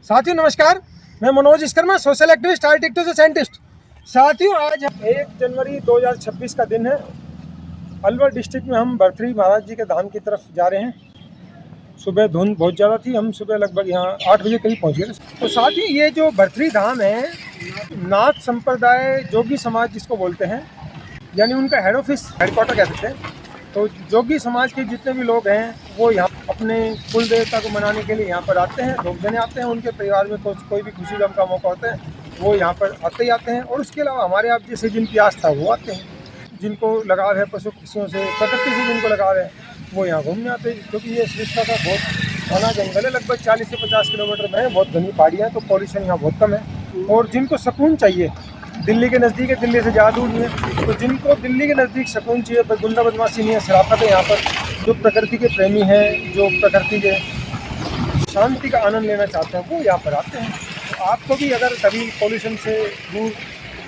साथियों नमस्कार, मैं Manoj Vishwakarma, social activist, artist, scientist. साथियों आज 1 जनवरी 2026 का दिन है। अलवर डिस्ट्रिक्ट में हम भरथरी महाराज जी के धाम की तरफ जा रहे हैं। सुबह धुंध बहुत ज़्यादा थी, हम सुबह लगभग यहाँ 8 बजे करीब पहुँच गए। तो साथियों ये जो भरथरी धाम है, नाथ संप्रदाय जोगी समाज जिसको बोलते हैं, यानी उनका हेड ऑफिस, हेडक्वार्टर कह सकते हैं। तो जोगी समाज के जितने भी लोग हैं वो यहाँ अपने कुल देवता को मनाने के लिए यहाँ पर आते हैं। लोग जने आते हैं, उनके परिवार में कोई भी खुशी गम का मौका होता है वो यहाँ पर आते ही आते हैं। और उसके अलावा हमारे आप जैसे जिनकी आस्था वो आते हैं, जिनको लगाव है पशु पक्षियों से, प्रकृति से जिनको लगाव है वो यहाँ घूमने आते हैं। क्योंकि ये सृष्टा का बहुत घना जंगल है, लगभग 40 से 50 किलोमीटर में है, बहुत घनी पहाड़ियाँ, तो पॉल्यूशन यहाँ बहुत कम है। और जिनको सुकून चाहिए, दिल्ली के नज़दीक है, दिल्ली से ज़्यादा दूर नहीं है, तो जिनको दिल्ली के नज़दीक सुकून चाहिए, गुंडा बदमाशी नहीं है, शराफत है यहाँ पर, जो प्रकृति के प्रेमी हैं, जो प्रकृति के शांति का आनंद लेना चाहते हैं वो यहाँ पर आते हैं। तो आपको भी अगर कभी पॉल्यूशन से दूर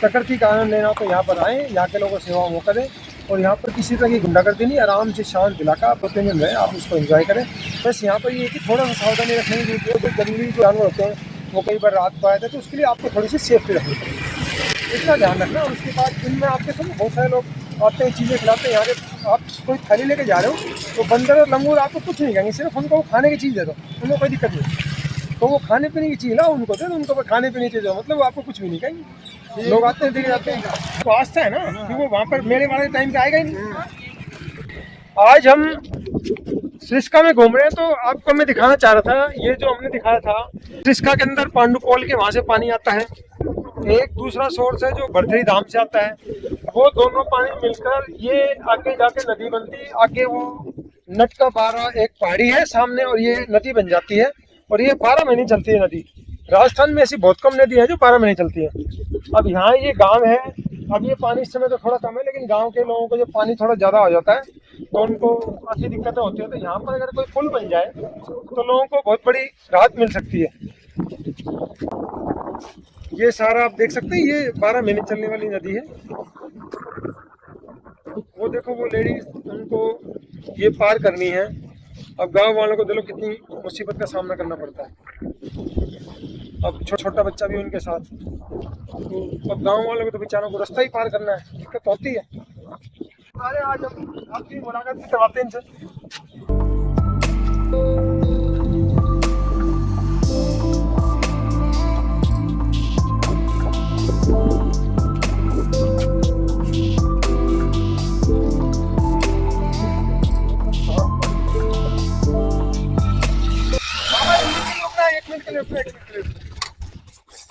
प्रकृति का आनंद लेना तो यहाँ पर आएँ, यहाँ के लोगों को सेवा वो करें। और यहाँ पर किसी तरह की गुंडागर्दी नहीं, आराम से शांत इलाका आप होते मिल रहे हैं, आप उसको एंजॉय करें। बस यहाँ पर ये कि थोड़ा सा सावधानी रखने की जरूरत है। जंगली जो जानवर होते हैं वो कई बार रात को आए थे, तो उसके लिए आपको थोड़ी सी सेफ्टी रखनी पड़ेगी, इतना ध्यान रखना। और उसके बाद दिन में आपके साथ बहुत सारे लोग आते हैं, चीज़ें खिलाते हैं। यहाँ के आप कोई थाली लेके जा रहे हो तो बंदर और लंगूर आपको कुछ नहीं कहेंगे, सिर्फ उनको खाने की चीज़ दे दो, उनको कोई दिक्कत नहीं। तो वो खाने पीने की चीज़ लाओ, उनको दे दो, उनको खाने पीने की चीज़ दो, मतलब वो आपको कुछ भी नहीं कहेंगे। लोग आते हैं, देखे जाते हैं, तो आस्था है ना कि वो वहाँ पर मेरे वाले टाइम पे आएगा ही नहीं। आज हम सिस्का में घूम रहे हैं, तो आपको मैं दिखाना चाह रहा था, ये जो हमने दिखाया था सिस्का के अंदर पांडुपोल के वहाँ से पानी आता है। एक दूसरा सोर्स है जो भरथरी धाम से आता है, वो दोनों पानी मिलकर ये आगे जाके नदी बनती है। आगे वो नट का 12 एक पहाड़ी है सामने, और ये नदी बन जाती है। और ये 12 महीने चलती है नदी। राजस्थान में ऐसी बहुत कम नदी है जो 12 महीने चलती है। अब यहाँ ये गांव है, अब ये पानी इस समय तो थोड़ा कम है, लेकिन गांव के लोगों को जब पानी थोड़ा ज़्यादा हो जाता है तो उनको काफ़ी दिक्कतें होती है। तो यहाँ पर अगर कोई पुल बन जाए तो लोगों को बहुत बड़ी राहत मिल सकती है। ये सारा आप देख सकते हैं, ये 12 महीने चलने वाली नदी है। वो देखो वो लेडीज, उनको ये पार करनी है। अब गांव वालों को देखो कितनी मुसीबत का सामना करना पड़ता है। अब छोटा बच्चा भी उनके साथ, तो अब गांव वालों को तो बेचारों को रास्ता ही पार करना है, दिक्कत होती है। अरे आज हम आपकी मुलाकात भी करवाते हैं इनसे।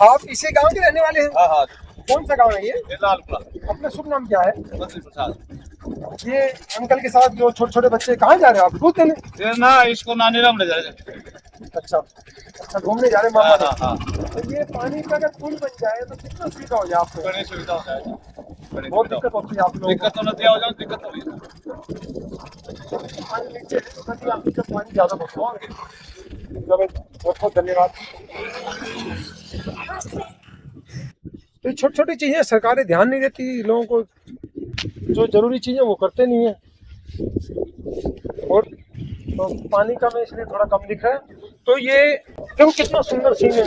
आप इसी गांव के रहने वाले हैं? हाँ हाँ। कौन सा गांव है ये? अपना शुभ नाम क्या है? ये अंकल के साथ जो छोटे छोटे बच्चे कहाँ जा रहे हैं आप? दूध देने? ना, इसको नानीराम ले जा रहे। अच्छा अच्छा, घूमने जा रहे हैं मामा। हाँ हाँ। तो ये पानी का अगर पुल बन जाए तो कितना सुविधा हो जाए आपको? बड़ी सुविधा हो जाए। बहुत दिक्कत होती है आप लोगों को? दिक्कत तो नहीं हो जाए, दिक्कत तो पानी नीचे है, तो नदी आपकी का पानी ज़्यादा बहुत बहुत धन्यवाद। तो छोटी छोटी चीज़ें सरकारें ध्यान नहीं देती, लोगों को जो जरूरी चीज़ें वो करते नहीं है। और तो पानी का में इसलिए थोड़ा कम दिख रहा है। तो ये देखो कितना सुंदर सीन है।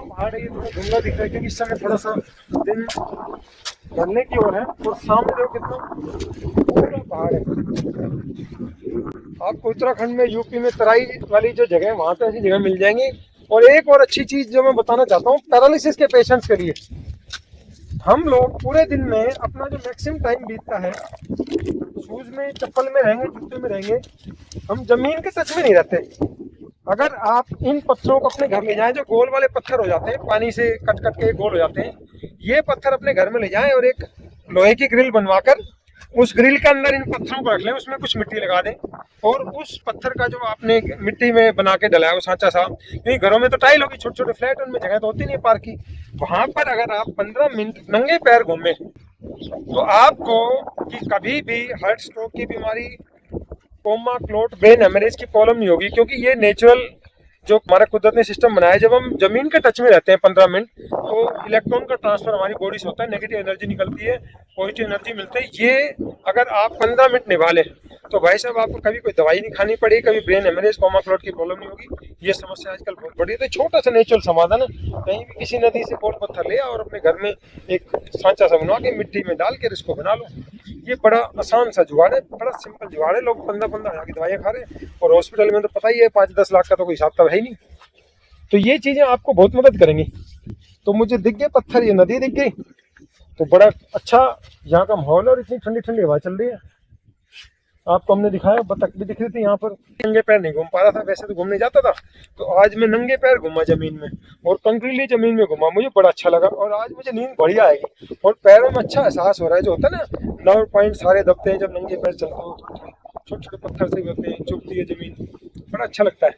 पहाड़ है, ये थोड़ा धुंधला दिख रहा है क्योंकि इस समय थोड़ा सा दिन ढलने की ओर है। और सामने देखो कितना पूरा पहाड़ है। आपको उत्तराखंड में, यूपी में तराई वाली जो जगह है वहाँ पे ऐसी जगह मिल जाएंगी। और एक और अच्छी चीज़ जो मैं बताना चाहता हूँ, पैरालिसिस के पेशेंट्स के लिए हम लोग पूरे दिन में अपना जो मैक्सिमम टाइम बीतता है शूज में, चप्पल में रहेंगे, जूते में रहेंगे, हम जमीन के टच में नहीं रहते। अगर आप इन पत्थरों को अपने घर ले जाएं, जो गोल वाले पत्थर हो जाते हैं, पानी से कट कट के गोल हो जाते हैं, ये पत्थर अपने घर में ले जाएं और एक लोहे की ग्रिल बनवाकर उस ग्रिल के अंदर इन पत्थरों को रख लें, उसमें कुछ मिट्टी लगा दें। और उस पत्थर का जो आपने मिट्टी में बना के डलाया, वो सांचा सा, क्योंकि घरों में तो टाइल होगी, छोटे छोटे फ्लैट, उनमें जगह तो होती नहीं है पार्क की, वहाँ पर अगर आप 15 मिनट नंगे पैर घूमें तो आपको कि कभी भी हार्ट स्ट्रोक की बीमारी, कोमा, क्लोट, ब्रेन हेमरेज की प्रॉब्लम नहीं होगी। क्योंकि ये नेचुरल जो हमारा कुदरत ने सिस्टम बनाया है, जब हम जमीन के टच में रहते हैं 15 मिनट तो इलेक्ट्रॉन का ट्रांसफर हमारी बॉडी से होता है, नेगेटिव एनर्जी निकलती है, पॉजिटिव एनर्जी मिलती है। ये अगर आप 15 मिनट निभा लें तो भाई साहब आपको कभी कोई दवाई नहीं खानी पड़ेगी, कभी ब्रेन हेमरेज कोमा क्लॉट की प्रॉब्लम नहीं होगी। ये समस्या आजकल बहुत बड़ी है। तो छोटा सा नेचुरल समाधान है, कहीं भी किसी नदी से पोल पत्थर ले और अपने घर में एक सांचा सा बनवा के मिट्टी में डाल के इसको बना लो। ये बड़ा आसान सा जुगाड़ है, बड़ा सिंपल जुगाड़ है। लोग 15-15 हजार की दवाइयाँ खा रहे हैं और हॉस्पिटल में तो पता ही है 5-10 लाख का तो कोई हिसाब तो है ही नहीं। तो ये चीजें आपको बहुत मदद करेंगी। तो मुझे दिख गए पत्थर, ये नदी दिख गई, तो बड़ा अच्छा यहाँ का माहौल है और इतनी ठंडी ठंडी हवा चल रही है। आपको हमने दिखाया, बतख भी दिख रही थी यहाँ पर। नंगे पैर नहीं घूम पा रहा था, वैसे तो घूमने जाता था, तो आज मैं नंगे पैर घूमा जमीन में और कंक्रीटली जमीन में घूमा, मुझे बड़ा अच्छा लगा और आज मुझे नींद बढ़िया आएगी और पैरों में अच्छा एहसास हो रहा है। जो होता है ना, नर्व पॉइंट सारे दबते हैं जब नंगे पैर चलते हो, छोटे छोटे पत्थर से होते हैं, चुभती है जमीन, बड़ा अच्छा लगता है।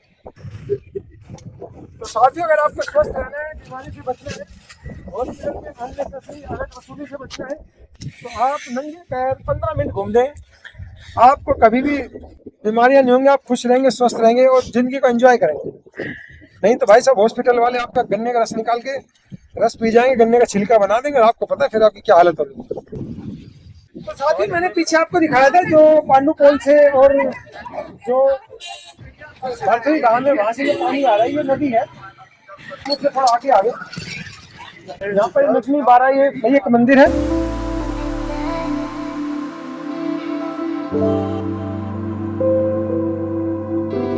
तो साथियों, अगर आपको स्वस्थ रहना है, बीमारी से बचना है, हॉस्पिटल में अननेसेसरी अलग वसूली से बचना है, तो आप नंगे पैर 15 मिनट घूम दें। आपको कभी भी बीमारियां नहीं होंगी, आप खुश रहेंगे, स्वस्थ रहेंगे और जिंदगी को एंजॉय करेंगे। नहीं तो भाई साहब हॉस्पिटल वाले आपका गन्ने का रस निकाल के रस पी जाएंगे, गन्ने का छिलका बना देंगे और आपको पता है फिर आपकी क्या हालत होगी। तो साथ ही मैंने पीछे आपको दिखाया था जो पांडु पोल से और जो भरथरी गांव में वहां से जो पानी आ रहा है, ये नदी है, उससे थोड़ा आगे आगे यहाँ पर लक्ष्मी बारा ये एक मंदिर है।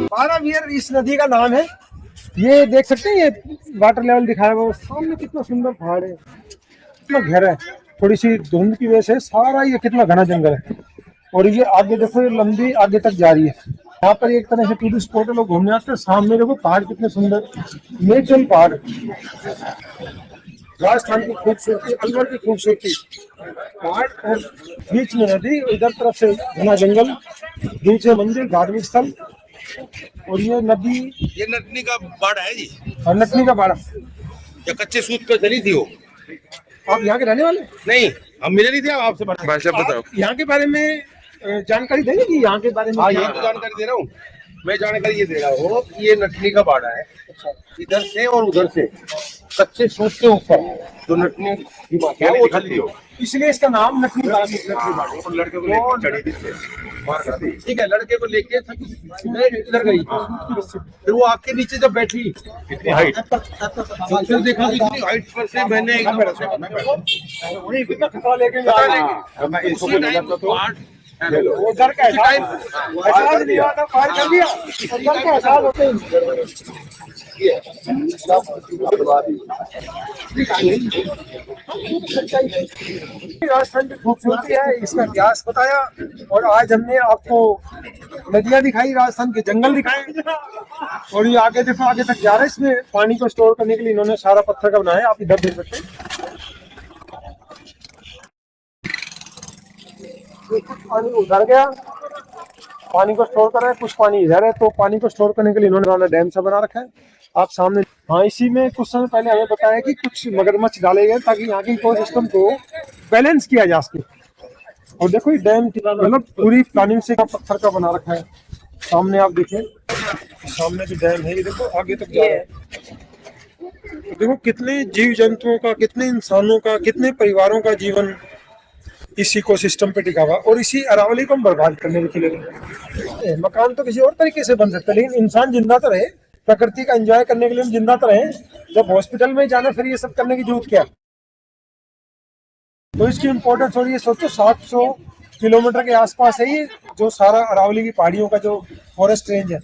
बारावीर इस नदी का नाम है। ये देख सकते हैं, ये वाटर लेवल दिखाया हुआ सामने, कितना सुंदर पहाड़ है, कितना गहरा है। थोड़ी सी धुंध की वजह से सारा ये कितना घना जंगल है और ये आगे देखो, ये लंबी आगे तक जा रही है। यहाँ पर एक तरह से टूरिस्ट स्पॉट है, लोग घूमने आते हैं। सामने देखो पहाड़ कितने सुंदर नेचुरल पहाड़, राजस्थान की खूबसूरती, अलवर की खूबसूरती, पहाड़ और बीच में नदी, इधर तरफ से घना जंगल, बीच में मंदिर, धार्मिक स्थल और ये नदी। ये नटनी का बाड़ा है जी, और नटनी का बाड़ा। या कच्चे सूत पे चली थी वो। आप यहाँ के रहने वाले? नहीं, हम मिले नहीं थे, आप आपसे भाषा बताओ। यहाँ के बारे में जानकारी देंगे कि यहाँ के बारे में? हाँ, ये तो जानकारी दे रहा हूँ मैं। जानकारी ये दे रहा हूँ कि ये नटनी का बाड़ा है। इधर से और उधर से कच्चे सूत के ऊपर जो नटनी की माता है वो चली हो, इसलिए इसका नाम नटनी बाड़ा। लड़के को लेकर चढ़ी थी, ठीक है। लड़के को लेके इधर गई, फिर वो आके नीचे जब बैठी, इतनी हाइट, तो फिर देखा इतनी हाइट पर से मैंने वो डर का एहसास नहीं हुआ था, पार कर दिया, डर का एहसास होते ही। राजस्थान की खूबसूरती है, इसका इतिहास बताया और आज हमने आपको नदियां दिखाई, राजस्थान के जंगल दिखाए और ये आगे देखो, आगे तक जा रहा है। इसमें पानी को स्टोर करने के लिए इन्होंने सारा पत्थर का बनाया, आप इधर देख सकते हैं। कुछ पानी उधर गया, पानी को स्टोर कर रहा है, कुछ पानी इधर है, तो पानी को स्टोर करने के लिए इन्होंने डैम सा बना रखा है, आप सामने। हाँ, इसी में कुछ समय पहले हमें बताया कि कुछ मगरमच्छ डाले गए ताकि यहाँ के इकोसिस्टम को बैलेंस किया जा सके। और देखो ये डैम मतलब पूरी प्लानिंग से पत्थर का बना रखा है। सामने आप देखें, सामने जो डैम है ये देखो आगे तक जा रहा है। तो देखो कितने जीव जंतुओं का, कितने इंसानों का, कितने परिवारों का जीवन इस इकोसिस्टम पे टिका हुआ और इसी अरावली को हम बर्बाद करने के लिए। मकान तो किसी और तरीके से बन सकता है, लेकिन इंसान जिंदा तो रहे, प्रकृति का एंजॉय करने के लिए हम जिंदा तो रहे। जब हॉस्पिटल में जाना फिर ये सब करने की जरूरत क्या? तो इसकी इम्पोर्टेंस हो रही है। सोचो 700 किलोमीटर के आसपास है ये जो सारा अरावली की पहाड़ियों का जो फॉरेस्ट रेंज है।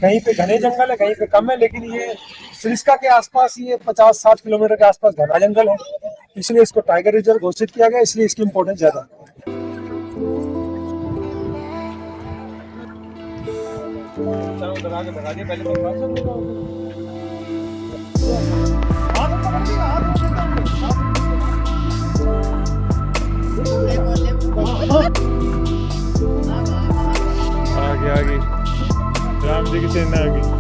कहीं पे घने जंगल है, कहीं पे कम है, लेकिन ये सिरिस्का के आसपास ये 50-60 किलोमीटर के आसपास घना जंगल है, इसलिए इसको टाइगर रिजर्व घोषित किया गया, इसलिए इसकी इम्पोर्टेंस ज्यादा है। आगे राम जी की सेना आ गई।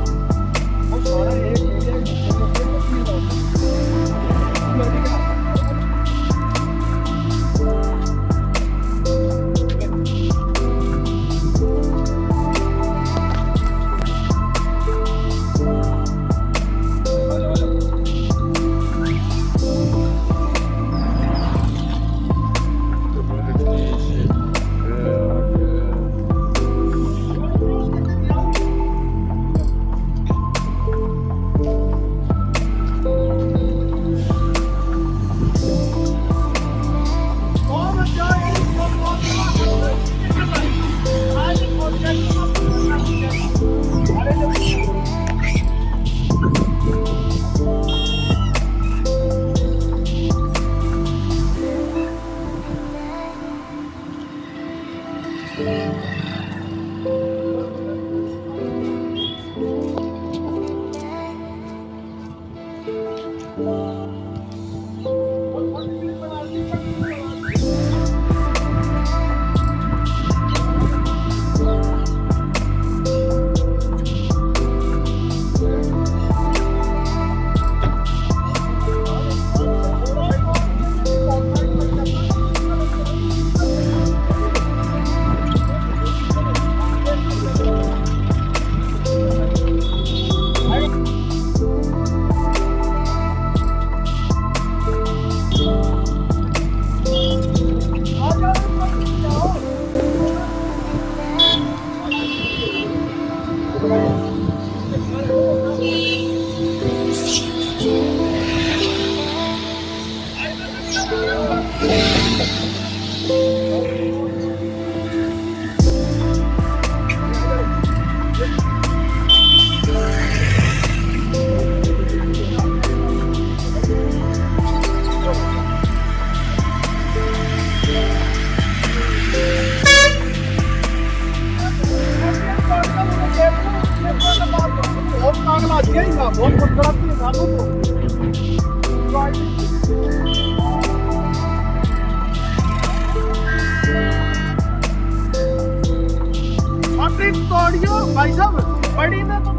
अपनी तोड़ियो भाई साहब, बड़ी में तो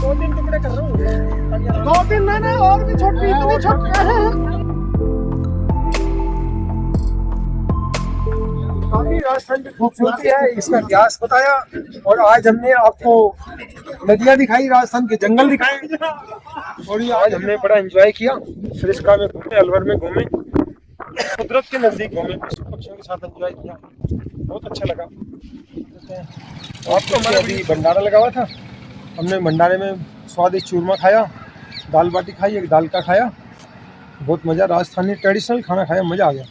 दो तीन टुकड़े कर रहा हूँ। दो तीन ना और भी छोटी, इतनी छोटी है। काफी राजस्थान की खूबसूरती है, इसका इतिहास बताया और आज हमने आपको नदियां दिखाई, राजस्थान के जंगल दिखाए और ये आज हमने बड़ा एंजॉय किया। सरिस्का में घूमे, अलवर में घूमे, कुदरत के नजदीक घूमे, पशु पक्षियों के साथ एंजॉय किया, बहुत अच्छा लगा। आपको हमारा अभी भंडारा लगा हुआ था, हमने भंडारे में स्वादिष्ट चूरमा खाया, दाल बाटी खाई, एक दाल का खाया, बहुत मज़ा, राजस्थानी ट्रेडिशनल खाना खाया, मज़ा आ गया,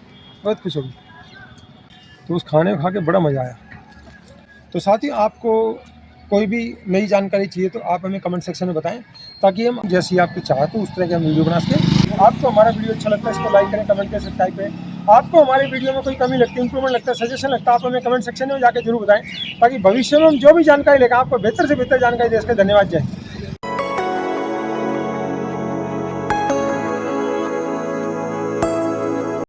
बहुत खुश हो गई। तो उस खाने को खा के बड़ा मज़ा आया। तो साथियों, आपको कोई भी नई जानकारी चाहिए तो आप हमें कमेंट सेक्शन में बताएं, ताकि हम जैसी आपकी चाहत हो उस तरह के हम वीडियो बना सकें। आपको हमारा वीडियो अच्छा लगता है इसको लाइक करें, कमेंट करें, सब्सक्राइब करें। आपको हमारे वीडियो में कोई कमी लगती है, इंप्रूवमेंट लगता है, सजेशन लगता है, आप हमें कमेंट सेक्शन में जाकर जरूर बताएं, ताकि भविष्य में हम जो भी जानकारी लेकर आपको बेहतर से बेहतर जानकारी दे सकें। धन्यवाद, जय।